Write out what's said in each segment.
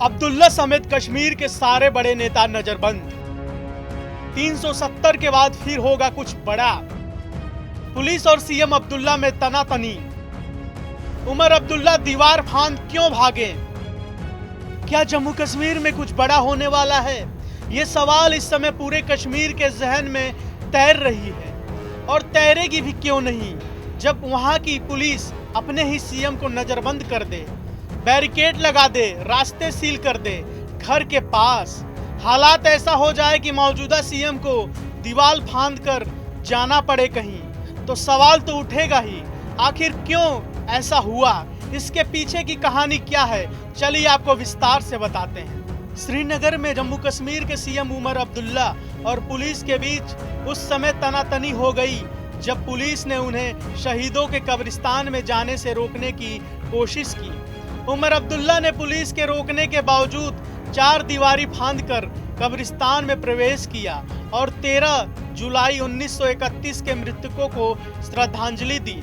अब्दुल्ला समेत कश्मीर के सारे बड़े नेता नजरबंद। 370 के बाद फिर होगा कुछ बड़ा। पुलिस और सीएम अब्दुल्ला में तनातनी। उमर अब्दुल्ला दीवार फांद क्यों भागे? क्या जम्मू कश्मीर में कुछ बड़ा होने वाला है? ये सवाल इस समय पूरे कश्मीर के जहन में तैर रही है, और तैरेगी भी क्यों नहीं जब वहां की पुलिस अपने ही सीएम को नजरबंद कर दे, बैरिकेड लगा दे, रास्ते सील कर दे घर के पास। हालात ऐसा हो जाए कि मौजूदा सीएम को दीवार फांद कर जाना पड़े कहीं, तो सवाल तो उठेगा ही, आखिर क्यों ऐसा हुआ? इसके पीछे की कहानी क्या है? चलिए आपको विस्तार से बताते हैं। श्रीनगर में जम्मू कश्मीर के सीएम उमर अब्दुल्ला और पुलिस के बीच उस समय तनातनी हो गई जब पुलिस ने उन्हें शहीदों के कब्रिस्तान में जाने से रोकने की कोशिश की। उमर अब्दुल्ला ने पुलिस के रोकने के बावजूद 4 दीवारी फांद कर कब्रिस्तान में प्रवेश किया और 13 जुलाई 1931 के मृतकों को श्रद्धांजलि दी।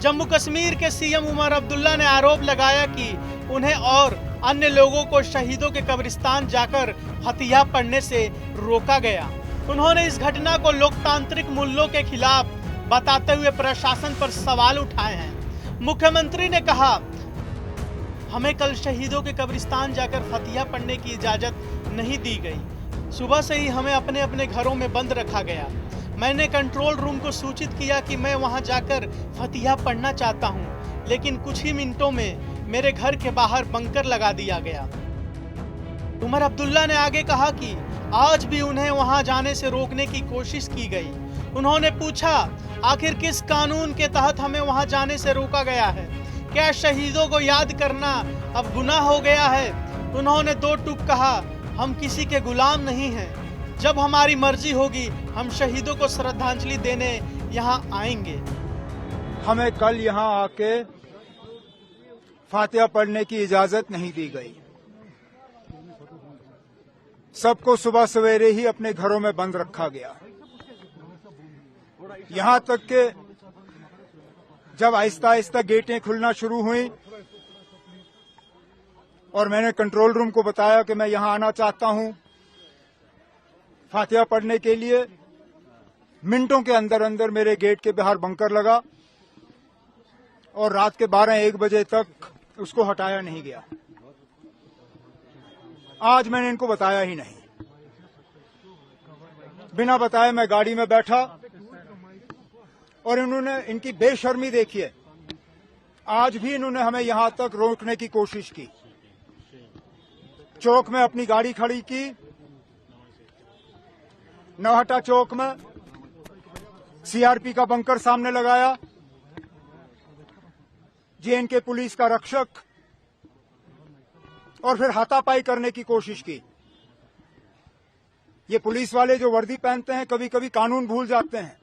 जम्मू कश्मीर के सीएम उमर अब्दुल्ला ने आरोप लगाया कि उन्हें और अन्य लोगों को शहीदों के कब्रिस्तान जाकर फतिहा पढ़ने से रोका गया। उन्होंने इस घटना को लोकतांत्रिक मूल्यों के खिलाफ बताते हुए प्रशासन पर सवाल उठाए हैं। मुख्यमंत्री ने कहा, हमें कल शहीदों के कब्रिस्तान जाकर फतिहा पढ़ने की इजाजत नहीं दी गई। सुबह से ही हमें अपने अपने घरों में बंद रखा गया। मैंने कंट्रोल रूम को सूचित किया कि मैं वहां जाकर फतिहा पढ़ना चाहता हूं, लेकिन कुछ ही मिनटों में मेरे घर के बाहर बंकर लगा दिया गया। उमर अब्दुल्ला ने आगे कहा कि आज भी उन्हें वहां जाने से रोकने की कोशिश की गई। उन्होंने पूछा, आखिर किस कानून के तहत हमें वहां जाने से रोका गया है? क्या शहीदों को याद करना अब गुनाह हो गया है? उन्होंने 2 टूक कहा, हम किसी के गुलाम नहीं हैं। जब हमारी मर्जी होगी हम शहीदों को श्रद्धांजलि देने यहाँ आएंगे। हमें कल यहाँ आके फातिहा पढ़ने की इजाजत नहीं दी गई। सबको सुबह सवेरे ही अपने घरों में बंद रखा गया। यहाँ तक के जब आहिस्ता आहिस्ता गेटें खुलना शुरू हुई और मैंने कंट्रोल रूम को बताया कि मैं यहां आना चाहता हूं फातिहा पढ़ने के लिए, मिनटों के अंदर अंदर मेरे गेट के बाहर बंकर लगा और रात के 12-1 बजे तक उसको हटाया नहीं गया। आज मैंने इनको बताया ही नहीं। बिना बताए मैं गाड़ी में बैठा और इन्होंने, इनकी बेशर्मी देखिए, आज भी इन्होंने हमें यहां तक रोकने की कोशिश की। चौक में अपनी गाड़ी खड़ी की, नौहट्टा चौक में सीआरपी का बंकर सामने लगाया, जेएनके पुलिस का रक्षक, और फिर हाथापाई करने की कोशिश की। ये पुलिस वाले जो वर्दी पहनते हैं कभी कभी कानून भूल जाते हैं।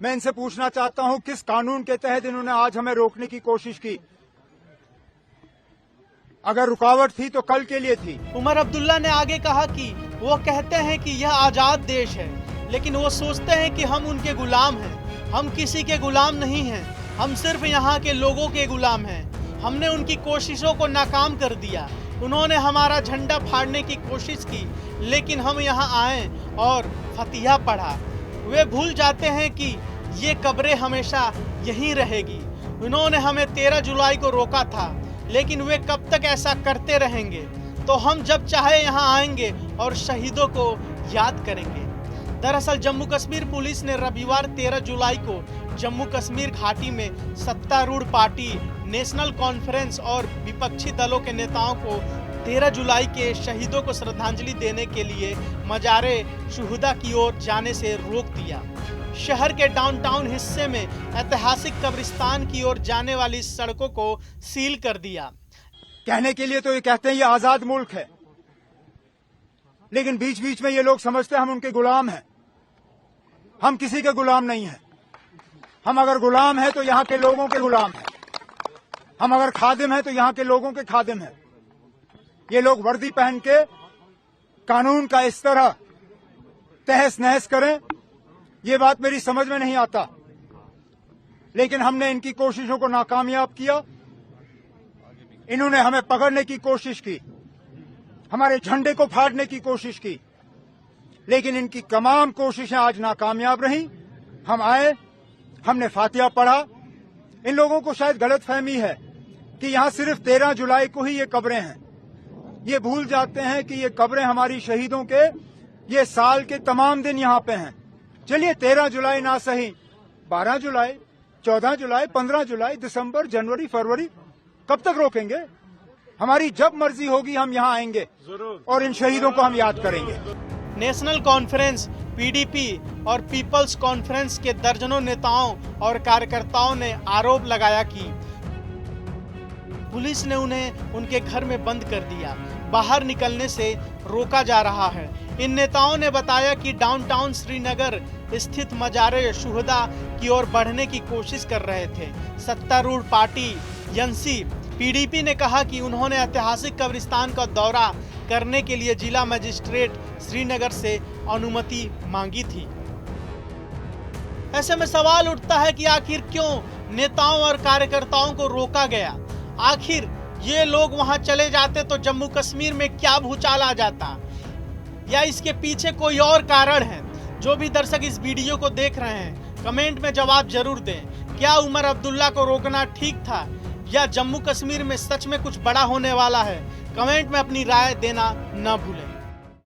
मैं इनसे पूछना चाहता हूं, किस कानून के तहत इन्होंने आज हमें रोकने की कोशिश की? अगर रुकावट थी तो कल के लिए थी। उमर अब्दुल्ला ने आगे कहा कि वो कहते हैं कि यह आजाद देश है, लेकिन वो सोचते हैं कि हम उनके गुलाम हैं। हम किसी के गुलाम नहीं हैं, हम सिर्फ यहाँ के लोगों के गुलाम हैं। हमने उनकी कोशिशों को नाकाम कर दिया। उन्होंने हमारा झंडा फाड़ने की कोशिश की, लेकिन हम यहाँ आए और फतिहा पढ़ा। वे भूल जाते हैं कि ये कब्रें हमेशा यहीं रहेगी। उन्होंने हमें 13 जुलाई को रोका था, लेकिन वे कब तक ऐसा करते रहेंगे? तो हम जब चाहे यहाँ आएंगे और शहीदों को याद करेंगे। दरअसल जम्मू कश्मीर पुलिस ने रविवार 13 जुलाई को जम्मू कश्मीर घाटी में सत्तारूढ़ पार्टी, नेशनल कॉन्फ्रेंस और विपक्षी दलों के नेताओं को 13 जुलाई के शहीदों को श्रद्धांजलि देने के लिए मजारे शुहदा की ओर जाने से रोक दिया। शहर के डाउनटाउन हिस्से में ऐतिहासिक कब्रिस्तान की ओर जाने वाली सड़कों को सील कर दिया। कहने के लिए तो ये कहते हैं ये आजाद मुल्क है, लेकिन बीच बीच में ये लोग समझते हैं हम उनके गुलाम हैं। हम किसी के गुलाम नहीं हैं। हम अगर गुलाम हैं तो यहाँ के लोगों के गुलाम हैं। हम अगर खादिम हैं तो यहाँ के लोगों के खादिम हैं। ये लोग वर्दी पहन के कानून का इस तरह तहस नहस करें, ये बात मेरी समझ में नहीं आता। लेकिन हमने इनकी कोशिशों को नाकामयाब किया इन्होंने हमें पकड़ने की कोशिश की, हमारे झंडे को फाड़ने की कोशिश की, लेकिन इनकी तमाम कोशिशें आज नाकामयाब रहीं। हम आए, हमने फातिहा पढ़ा। इन लोगों को शायद गलतफहमी है कि यहां सिर्फ 13 जुलाई को ही ये कब्रें हैं। ये भूल जाते हैं कि ये कब्रें हमारी शहीदों के ये साल के तमाम दिन यहां पे हैं। चलिए 13 जुलाई ना सही, 12 जुलाई, 14 जुलाई, 15 जुलाई, दिसंबर, जनवरी, फरवरी, कब तक रोकेंगे? हमारी जब मर्जी होगी हम यहां आएंगे और इन शहीदों को हम याद करेंगे। नेशनल कॉन्फ्रेंस, पीडीपी और पीपल्स कॉन्फ्रेंस के दर्जनों नेताओं और कार्यकर्ताओं ने आरोप लगाया कि पुलिस ने उन्हें उनके घर में बंद कर दिया, बाहर निकलने से रोका जा रहा है। इन नेताओं ने बताया कि डाउनटाउन श्रीनगर स्थित मजारे शुहदा की ओर बढ़ने की कोशिश कर रहे थे। सत्तारूढ़ पार्टी एनसी पीडीपी ने कहा कि उन्होंने ऐतिहासिक कब्रिस्तान का दौरा करने के लिए जिला मजिस्ट्रेट श्रीनगर से अनुमति मांगी थी। ऐसे में सवाल उठता है कि आखिर क्यों नेताओं और कार्यकर्ताओं को रोका गया? आखिर ये लोग वहां चले जाते तो जम्मू कश्मीर में क्या भूचाल आ जाता, या इसके पीछे कोई और कारण है? जो भी दर्शक इस वीडियो को देख रहे हैं, कमेंट में जवाब जरूर दें। क्या उमर अब्दुल्ला को रोकना ठीक था, या जम्मू कश्मीर में सच में कुछ बड़ा होने वाला है? कमेंट में अपनी राय देना न भूलें।